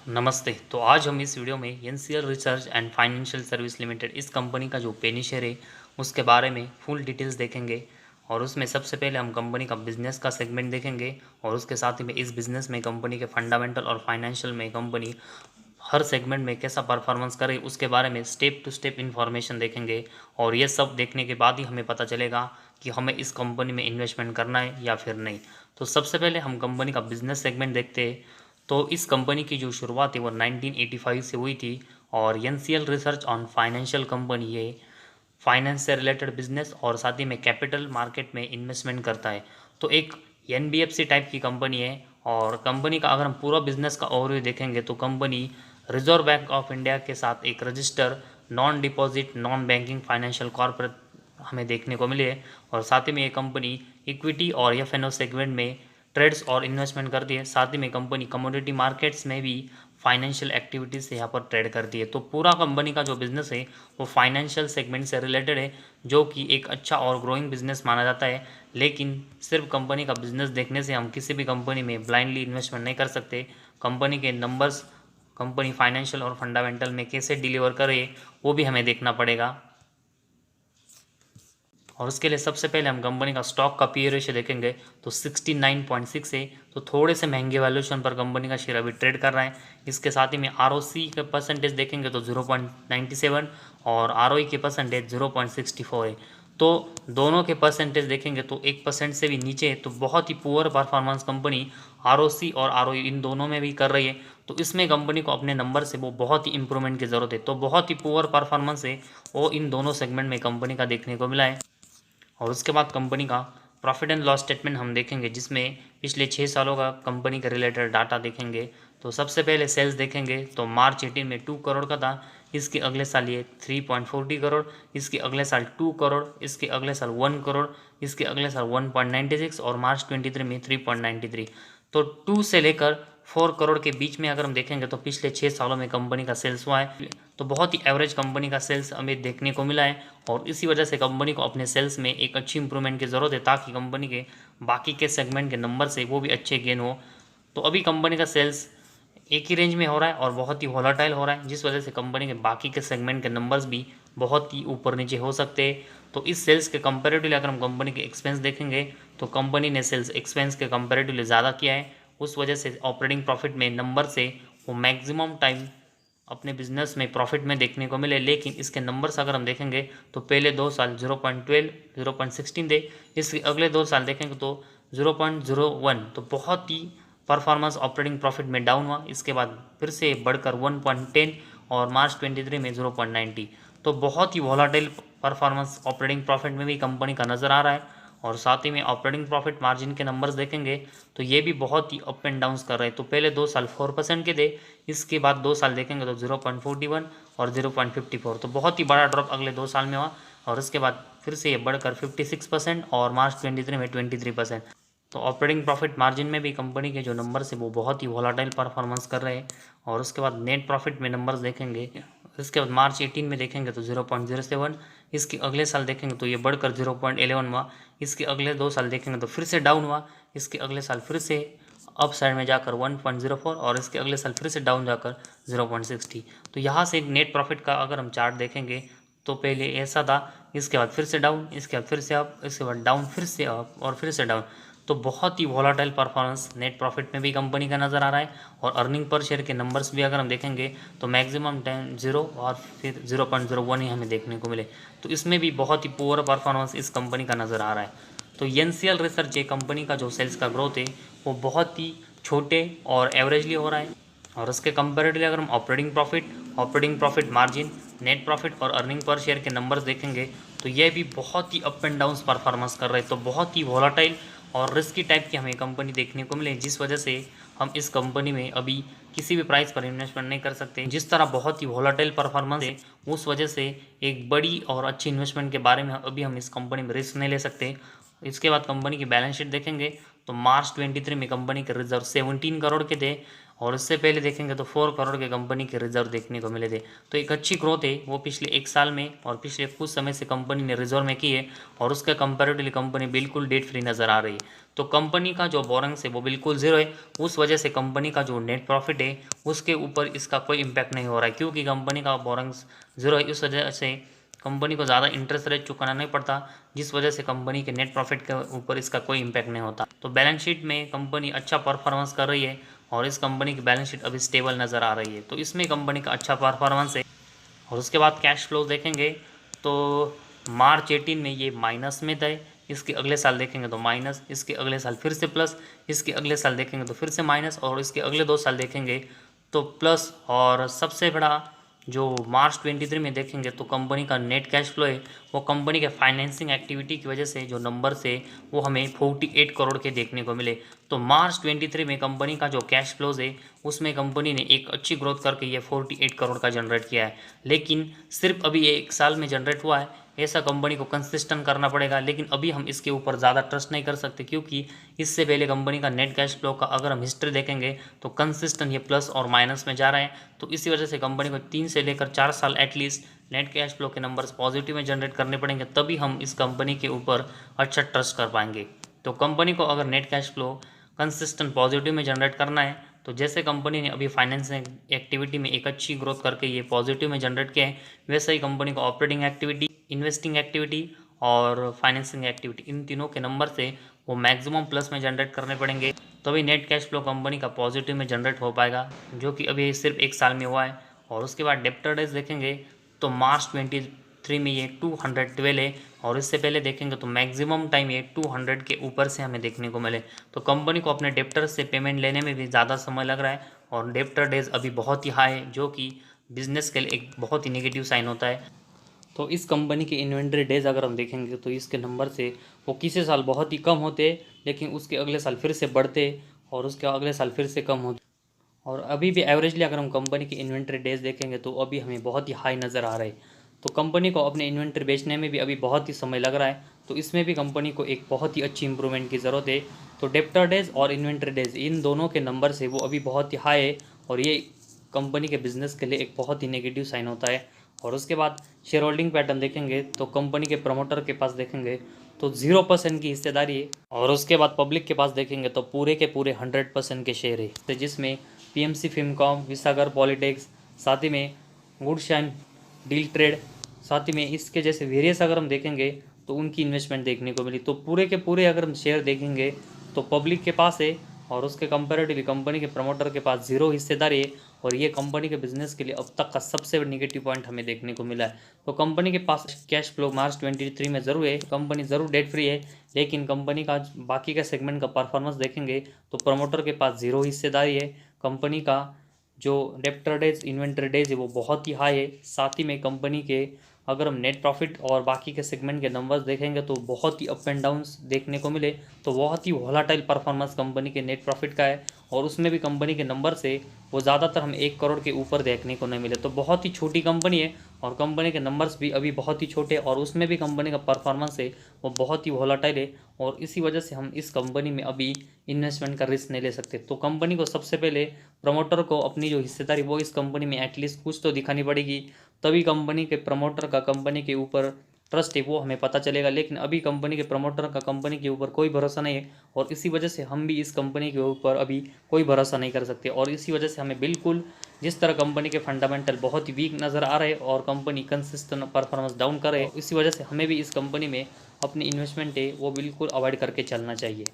नमस्ते। तो आज हम इस वीडियो में NCL research and financial service limited इस कंपनी का जो पेनी शेयर है उसके बारे में फुल डिटेल्स देखेंगे। और उसमें सबसे पहले हम कंपनी का बिजनेस का सेगमेंट देखेंगे और उसके साथ ही में इस बिजनेस में कंपनी के फंडामेंटल और फाइनेंशियल में कंपनी हर सेगमेंट में कैसा परफॉर्मेंस करे उसके बारे में स्टेप टू स्टेप इन्फॉर्मेशन देखेंगे। और ये सब देखने के बाद ही हमें पता चलेगा कि हमें इस कंपनी में इन्वेस्टमेंट करना है या फिर नहीं। तो सबसे पहले हम कंपनी का बिजनेस सेगमेंट देखते हैं। तो इस कंपनी की जो शुरुआत है वो 1985 से हुई थी। और NCL research on financial company ये फाइनेंस से रिलेटेड बिजनेस और साथ ही में कैपिटल मार्केट में इन्वेस्टमेंट करता है। तो एक एनबीएफसी टाइप की कंपनी है। और कंपनी का अगर हम पूरा बिजनेस का ओवरव्यू देखेंगे तो company reserve bank of India के साथ एक register non deposit non banking financial corporate हमें देखने को मिले। और साथ ही में ये कंपनी इक्विटी और एफएनओ सेगमेंट में ट्रेड्स और इन्वेस्टमेंट करती है। साथ ही में कंपनी कमोडिटी मार्केट्स में भी फाइनेंशियल एक्टिविटीज से यहाँ पर ट्रेड करती है। तो पूरा कंपनी का जो बिजनेस है वो फाइनेंशियल सेगमेंट से रिलेटेड है, जो कि एक अच्छा और ग्रोइंग बिजनेस माना जाता है। लेकिन सिर्फ कंपनी का बिजनेस देखने से हम किसी भी कंपनी में ब्लाइंडली इन्वेस्टमेंट नहीं कर सकते। कंपनी के नंबर्स कंपनी फाइनेंशियल और फंडामेंटल में कैसे डिलीवर करे वो भी हमें देखना पड़ेगा। और उसके लिए सबसे पहले हम कंपनी का स्टॉक का पी रेशियो देखेंगे तो 69.6 है। तो थोड़े से महंगे वैल्यूएशन पर कंपनी का शेयर अभी ट्रेड कर रहा है। इसके साथ ही में आरओसी के परसेंटेज देखेंगे तो 0.97 और आरओई के परसेंटेज 0.64 है। तो दोनों के परसेंटेज देखेंगे तो 1% से भी नीचे है। तो बहुत ही पुअर परफॉर्मेंस कंपनी आरओसी और आरओई इन दोनों में भी कर रही है। तो इसमें कंपनी को अपने नंबर से वो बहुत ही इंप्रूवमेंट की ज़रूरत है। तो बहुत ही पुअर परफॉर्मेंस है वो इन दोनों सेगमेंट में कंपनी का देखने को मिला है। और उसके बाद कंपनी का प्रॉफिट एंड लॉस स्टेटमेंट हम देखेंगे, जिसमें पिछले 6 सालों का कंपनी के रिलेटेड डाटा देखेंगे। तो सबसे पहले सेल्स देखेंगे तो मार्च 18 में 2 करोड़ का था। इसके अगले साल ये 3.40 करोड़, इसके अगले साल 2 करोड़, इसके अगले साल 1 करोड़, इसके अगले साल 1.96 और मार्च 23 में 3.93। तो 2 से लेकर 4 करोड़ के बीच में अगर हम देखेंगे तो पिछले 6 सालों में कंपनी का सेल्स हुआ है। तो बहुत ही एवरेज कंपनी का सेल्स हमें देखने को मिला है। और इसी वजह से कंपनी को अपने सेल्स में एक अच्छी इंप्रूवमेंट की ज़रूरत है, ताकि कंपनी के बाकी के सेगमेंट के नंबर से वो भी अच्छे गेन हो। तो अभी कंपनी का सेल्स एक ही रेंज में हो रहा है और बहुत ही वॉलेटाइल हो रहा है, जिस वजह से कंपनी के बाकी के सेगमेंट के नंबर्स भी बहुत ही ऊपर नीचे हो सकते हैं। तो इस सेल्स के कंपेरेटिवली अगर हम कंपनी के एक्सपेंस देखेंगे तो कंपनी ने सेल्स एक्सपेंस के कंपेरेटिवली ज़्यादा किया है। उस वजह से ऑपरेटिंग प्रॉफिट में नंबर से वो मैक्सिमम टाइम अपने बिजनेस में प्रॉफिट में देखने को मिले। लेकिन इसके नंबर्स अगर हम देखेंगे तो पहले 2 साल 0.12 0.16 थे। इसके अगले 2 साल देखेंगे तो 0.01। तो बहुत ही परफॉर्मेंस ऑपरेटिंग प्रॉफिट में डाउन हुआ। इसके बाद फिर से बढ़कर 1.10 और मार्च 23 में 0.90। तो बहुत ही वॉलाटाइल परफॉर्मेंस ऑपरेटिंग प्रॉफिट में भी कंपनी का नज़र आ रहा है। और साथ ही में ऑपरेटिंग प्रॉफिट मार्जिन के नंबर्स देखेंगे तो ये भी बहुत ही अप एंड डाउन्स कर रहे हैं। तो पहले 2 साल 4% के थे, इसके बाद 2 साल देखेंगे तो 0.41 और 0.54। तो बहुत ही बड़ा ड्रॉप अगले 2 साल में हुआ। और उसके बाद फिर से ये बढ़कर 56% और मार्च 23 में 23%। तो ऑपरेटिंग प्रॉफिट मार्जिन में भी कंपनी के जो नंबर्स है वो बहुत ही वॉलाटाइल परफॉर्मेंस कर रहे हैं। और उसके बाद नेट प्रॉफिट में नंबर्स देखेंगे, इसके बाद मार्च 18 में देखेंगे तो 0.07। इसके अगले साल देखेंगे तो ये बढ़कर 0.11 हुआ। इसके अगले 2 साल देखेंगे तो फिर से डाउन हुआ। इसके अगले साल फिर से अप साइड में जाकर 1.04 और इसके अगले साल फिर से डाउन जाकर 0.60। तो यहाँ से नेट प्रॉफिट का अगर हम चार्ट देखेंगे तो पहले ऐसा था, इसके बाद फिर से डाउन, इसके बाद फिर से अप, इसके बाद डाउन, फिर से अप और फिर से डाउन। तो बहुत ही वॉलाटाइल परफॉर्मेंस नेट प्रॉफिट में भी कंपनी का नज़र आ रहा है। और अर्निंग पर शेयर के नंबर्स भी अगर हम देखेंगे तो मैक्सिमम 0 और फिर 0.01 ही हमें देखने को मिले। तो इसमें भी बहुत ही पुअर परफॉर्मेंस इस कंपनी का नज़र आ रहा है। तो एनसीएल रिसर्च ये कंपनी का जो सेल्स का ग्रोथ है वो बहुत ही छोटे और एवरेजली हो रहा है। और उसके कंपेरेटिवली अगर हम operating profit margin, net profit और अर्निंग पर शेयर के नंबर्स देखेंगे तो ये भी बहुत ही अप एंड डाउन परफॉर्मेंस कर रहे हैं। तो बहुत ही वॉलाटाइल और रिस्की टाइप की हमें कंपनी देखने को मिले, जिस वजह से हम इस कंपनी में अभी किसी भी प्राइस पर इन्वेस्टमेंट नहीं कर सकते। जिस तरह बहुत ही वॉलाटाइल परफॉर्मेंस है उस वजह से एक बड़ी और अच्छी इन्वेस्टमेंट के बारे में अभी हम इस कंपनी में रिस्क नहीं ले सकते। इसके बाद कंपनी की बैलेंस शीट देखेंगे तो मार्च 23 में कंपनी के रिजर्व 17 करोड़ के थे। और इससे पहले देखेंगे तो 4 करोड़ के कंपनी के रिजर्व देखने को मिले थे। तो एक अच्छी ग्रोथ है वो पिछले 1 साल में और पिछले कुछ समय से कंपनी ने रिजर्व में की है और उसके कंपैरेटिवली कंपनी बिल्कुल डेट फ्री नज़र आ रही है। तो कंपनी का जो बोरिंग्स है वो बिल्कुल ज़ीरो है, उस वजह से कंपनी का जो नेट प्रॉफिट है उसके ऊपर इसका कोई इम्पैक्ट नहीं हो रहा है, क्योंकि कंपनी का बोरिंग्स ज़ीरो है। इस वजह से कंपनी को ज़्यादा इंटरेस्ट रेट चुकाना नहीं पड़ता, जिस वजह से कंपनी के नेट प्रॉफिट के ऊपर इसका कोई इम्पैक्ट नहीं होता। तो बैलेंस शीट में कंपनी अच्छा परफॉर्मेंस कर रही है और इस कंपनी की बैलेंस शीट अभी स्टेबल नज़र आ रही है, तो इसमें कंपनी का अच्छा परफॉर्मेंस है। और उसके बाद कैश फ्लो देखेंगे तो मार्च 18 में ये माइनस में थे, इसके अगले साल देखेंगे तो माइनस, इसके अगले साल फिर से प्लस, इसके अगले साल देखेंगे तो फिर से माइनस और इसके अगले 2 साल देखेंगे तो प्लस। और सबसे बड़ा जो मार्च 23 में देखेंगे तो कंपनी का नेट कैश फ्लो है वो कंपनी के फाइनेंसिंग एक्टिविटी की वजह से जो नंबर से वो हमें 48 करोड़ के देखने को मिले। तो मार्च 23 में कंपनी का जो कैश फ्लोज है उसमें कंपनी ने एक अच्छी ग्रोथ करके ये 48 करोड़ का जनरेट किया है, लेकिन सिर्फ अभी 1 साल में जनरेट हुआ है, ऐसा कंपनी को कंसिस्टेंट करना पड़ेगा। लेकिन अभी हम इसके ऊपर ज़्यादा ट्रस्ट नहीं कर सकते, क्योंकि इससे पहले कंपनी का नेट कैश फ्लो का अगर हम हिस्ट्री देखेंगे तो कंसिस्टेंट ये प्लस और माइनस में जा रहा है। तो इसी वजह से कंपनी को 3 से लेकर 4 साल एटलीस्ट नेट कैश फ्लो के नंबर्स पॉजिटिव में जनरेट करने पड़ेंगे, तभी हम इस कंपनी के ऊपर अच्छा ट्रस्ट कर पाएंगे। तो कंपनी को अगर net cash flow consistent positive में जनरेट करना है तो जैसे कंपनी ने अभी फाइनेंसिंग एक्टिविटी में एक अच्छी ग्रोथ करके ये पॉजिटिव में जनरेट किया है, वैसे ही कंपनी को ऑपरेटिंग एक्टिविटी, इन्वेस्टिंग एक्टिविटी और फाइनेंसिंग एक्टिविटी, इन तीनों के नंबर से वो मैक्सिमम प्लस में जनरेट करने पड़ेंगे, तभी नेट कैश फ्लो कंपनी का पॉजिटिव में जनरेट हो पाएगा, जो कि अभी सिर्फ 1 साल में हुआ है। और उसके बाद डेब्टर डेज देखेंगे तो मार्च 23 में ये 212 है और इससे पहले देखेंगे तो मैक्सिमम टाइम ये 200 के ऊपर से हमें देखने को मिले। तो कंपनी को अपने डेब्टर से पेमेंट लेने में भी ज़्यादा समय लग रहा है और डेब्टर डेज अभी बहुत ही हाई है, जो कि बिजनेस के लिए एक बहुत ही नेगेटिव साइन होता है। तो इस कंपनी के इन्वेंट्री डेज अगर हम देखेंगे तो इसके नंबर से वो किसी साल बहुत ही कम होते, लेकिन उसके अगले साल फिर से बढ़ते और उसके अगले साल फिर से कम होते। और अभी भी एवरेजली अगर हम कंपनी की इन्वेंट्री डेज देखेंगे तो अभी हमें बहुत ही हाई नज़र आ रहा है। तो कंपनी को अपने इन्वेंट्री बेचने में भी अभी बहुत ही समय लग रहा है, तो इसमें भी कंपनी को एक बहुत ही अच्छी इंप्रूवमेंट की ज़रूरत है। तो डेब्टर डेज और इन्वेंट्री डेज इन दोनों के नंबर से वो अभी बहुत ही हाई है और ये कंपनी के बिजनेस के लिए एक बहुत ही नेगेटिव साइन होता है। और उसके बाद शेयर होल्डिंग पैटर्न देखेंगे तो कंपनी के प्रमोटर के पास देखेंगे तो 0% की हिस्सेदारी है और उसके बाद पब्लिक के पास देखेंगे तो पूरे के पूरे 100% के शेयर है, तो जिसमें पीएमसी फिल्मकॉम, विसागर पॉलिटिक्स, साथ ही में गुडशाइन डील ट्रेड, साथ ही में इसके जैसे वेरियस अगर हम देखेंगे तो उनकी इन्वेस्टमेंट देखने को मिली। तो पूरे के पूरे अगर हम शेयर देखेंगे तो पब्लिक के पास है और उसके कंपेरेटिवली कंपनी के प्रमोटर के पास 0 हिस्सेदारी है और ये कंपनी के बिजनेस के लिए अब तक का सबसे नेगेटिव पॉइंट हमें देखने को मिला है। तो कंपनी के पास कैश फ्लो मार्च 23 में ज़रूर है, कंपनी ज़रूर डेट फ्री है, लेकिन कंपनी का बाकी का सेगमेंट का परफॉर्मेंस देखेंगे तो प्रमोटर के पास 0 हिस्सेदारी है, कंपनी का जो डेब्टर डेज, इन्वेंट्री डेज है वो बहुत ही हाई है, साथ ही में कंपनी के अगर हम नेट प्रॉफिट और बाकी के सेगमेंट के नंबर्स देखेंगे तो बहुत ही अप एंड डाउन्स देखने को मिले। तो बहुत ही वोलाटाइल परफॉर्मेंस कंपनी के नेट प्रॉफिट का है और उसमें भी कंपनी के नंबर से वो ज़्यादातर हम 1 करोड़ के ऊपर देखने को नहीं मिले। तो बहुत ही छोटी कंपनी है और कंपनी के नंबर्स भी अभी बहुत ही छोटे और उसमें भी कंपनी का परफॉर्मेंस है वो बहुत ही वोलाटाइल है और इसी वजह से हम इस कंपनी में अभी इन्वेस्टमेंट का रिस्क नहीं ले सकते। तो कंपनी को सबसे पहले प्रमोटर को अपनी जो हिस्सेदारी वो इस कंपनी में एटलीस्ट कुछ तो दिखानी पड़ेगी, तभी कंपनी के प्रमोटर का कंपनी के ऊपर ट्रस्ट है वो हमें पता चलेगा। लेकिन अभी कंपनी के प्रमोटर का कंपनी के ऊपर कोई भरोसा नहीं है और इसी वजह से हम भी इस कंपनी के ऊपर अभी कोई भरोसा नहीं कर सकते और इसी वजह से हमें बिल्कुल जिस तरह कंपनी के फंडामेंटल बहुत ही वीक नज़र आ रहे और कंपनी कंसिस्टेंट परफॉर्मेंस डाउन करे, इसी वजह से हमें भी इस कंपनी में अपनी इन्वेस्टमेंट है वो बिल्कुल अवॉइड करके चलना चाहिए।